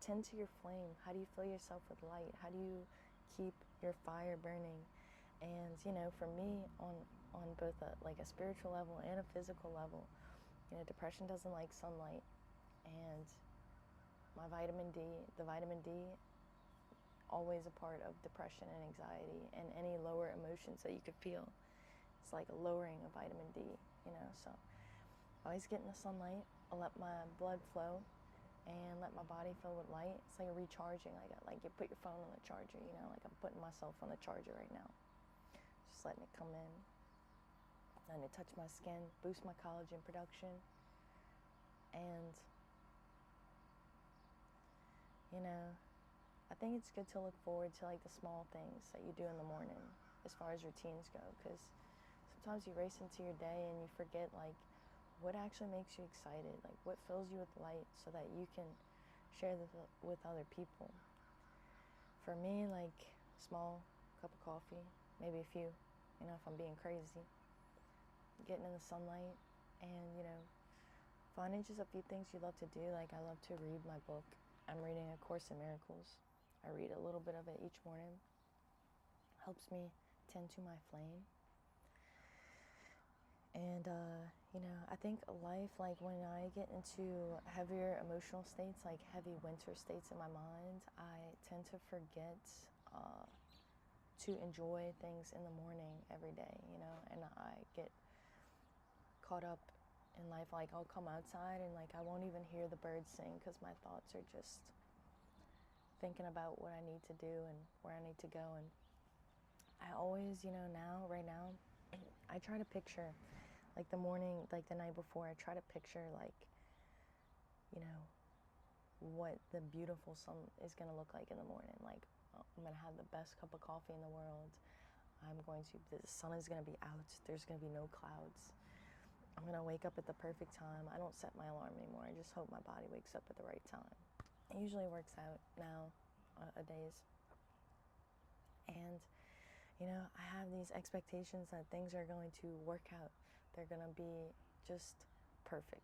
tend to your flame? How do you fill yourself with light? How do you keep your fire burning? And, you know, for me, on both a spiritual level and a physical level, you know, depression doesn't like sunlight. And the vitamin D, always a part of depression and anxiety and any lower emotions that you could feel. It's like a lowering of vitamin D, you know. So I always get in the sunlight. I let my blood flow and let my body fill with light. It's like a recharging, like you put your phone on the charger, you know, like I'm putting myself on the charger right now. Just letting it come in, letting it touch my skin, boost my collagen production. And, you know, I think it's good to look forward to like the small things that you do in the morning as far as routines go, because sometimes you race into your day and you forget like what actually makes you excited, like what fills you with light so that you can share this with other people. For me, like small cup of coffee, maybe a few, you know, if I'm being crazy, getting in the sunlight and, you know, finding just a few things you love to do. Like I love to read my book. I'm reading A Course in Miracles. I read a little bit of it each morning. Helps me tend to my flame. And, you know, I think life, like when I get into heavier emotional states, like heavy winter states in my mind, I tend to forget to enjoy things in the morning every day, you know, and I get caught up in life. Like I'll come outside and like I won't even hear the birds sing because my thoughts are just thinking about what I need to do and where I need to go. And I always, you know, right now, I try to picture like the morning, like the night before, I try to picture like, you know, what the beautiful sun is going to look like in the morning. Like I'm going to have the best cup of coffee in the world. The sun is going to be out. There's going to be no clouds. I'm going to wake up at the perfect time. I don't set my alarm anymore. I just hope my body wakes up at the right time. It usually works out now, a days. And, you know, I have these expectations that things are going to work out. They're going to be just perfect,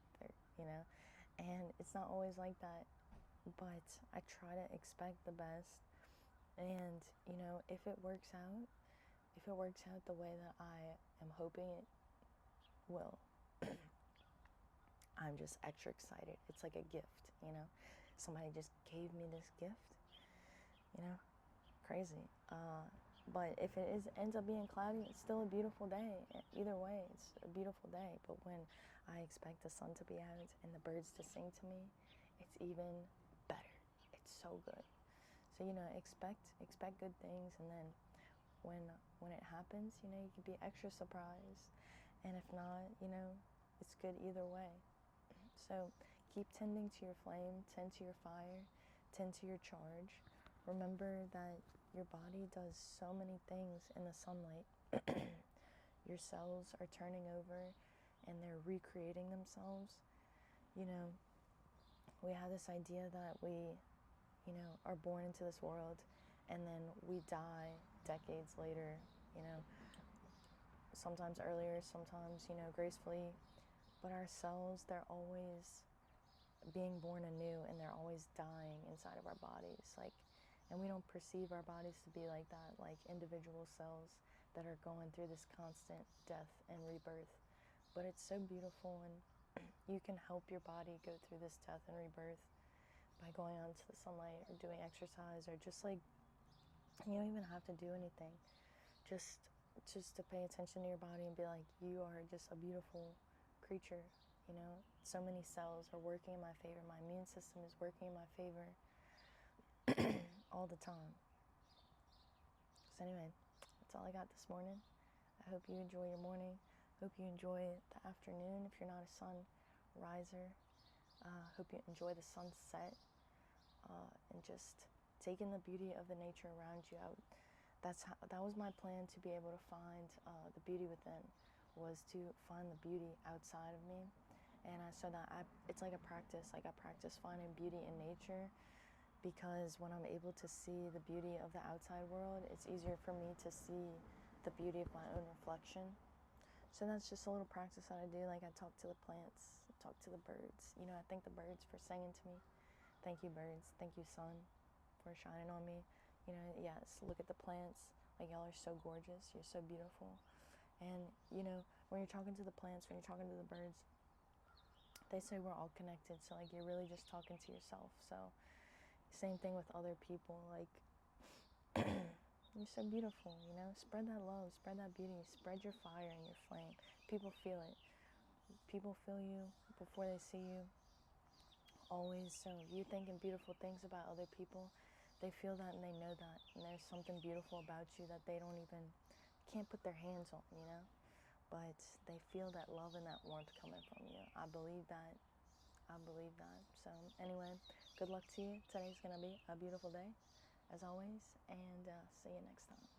you know. And it's not always like that. But I try to expect the best. And, you know, if it works out the way that I am hoping it will, I'm just extra excited. It's like a gift, you know. Somebody just gave me this gift, you know. Crazy. But if it ends up being cloudy, it's still a beautiful day. Either way, it's a beautiful day. But when I expect the sun to be out and the birds to sing to me, it's even better. It's so good. So, you know, expect good things, and then when it happens, you know, you can be extra surprised. And if not, you know, it's good either way. So keep tending to your flame, tend to your fire, tend to your charge. Remember that your body does so many things in the sunlight. Your cells are turning over and they're recreating themselves. You know, we have this idea that we, you know, are born into this world and then we die decades later, you know, sometimes earlier, sometimes, you know, gracefully. But our cells, they're always being born anew and they're always dying inside of our bodies. Like, and we don't perceive our bodies to be like that, like individual cells that are going through this constant death and rebirth. But it's so beautiful, and you can help your body go through this death and rebirth by going out into the sunlight or doing exercise, or just like, you don't even have to do anything. Just to pay attention to your body and be like, you are just a beautiful creature, you know. So many cells are working in my favor. My immune system is working in my favor all the time. So anyway, that's all I got this morning. I hope you enjoy your morning. Hope you enjoy the afternoon if you're not a sun riser. Hope you enjoy the sunset, and just taking the beauty of the nature around you out. That was my plan, to be able to find the beauty within, was to find the beauty outside of me. And it's like a practice. Like I practice finding beauty in nature, because when I'm able to see the beauty of the outside world, it's easier for me to see the beauty of my own reflection. So that's just a little practice that I do. Like I talk to the plants, talk to the birds. You know, I thank the birds for singing to me. Thank you, birds. Thank you, sun, for shining on me. You know, yes, look at the plants. Like, y'all are so gorgeous. You're so beautiful. And, you know, when you're talking to the plants, when you're talking to the birds, they say we're all connected. So, like, you're really just talking to yourself. So, same thing with other people. Like, you're so beautiful, you know? Spread that love, spread that beauty, spread your fire and your flame. People feel it. People feel you before they see you. Always. So if you're thinking beautiful things about other people, they feel that and they know that. And there's something beautiful about you that they don't even, can't put their hands on, you know? But they feel that love and that warmth coming from you. I believe that. I believe that. So anyway, good luck to you. Today's going to be a beautiful day, as always. And see you next time.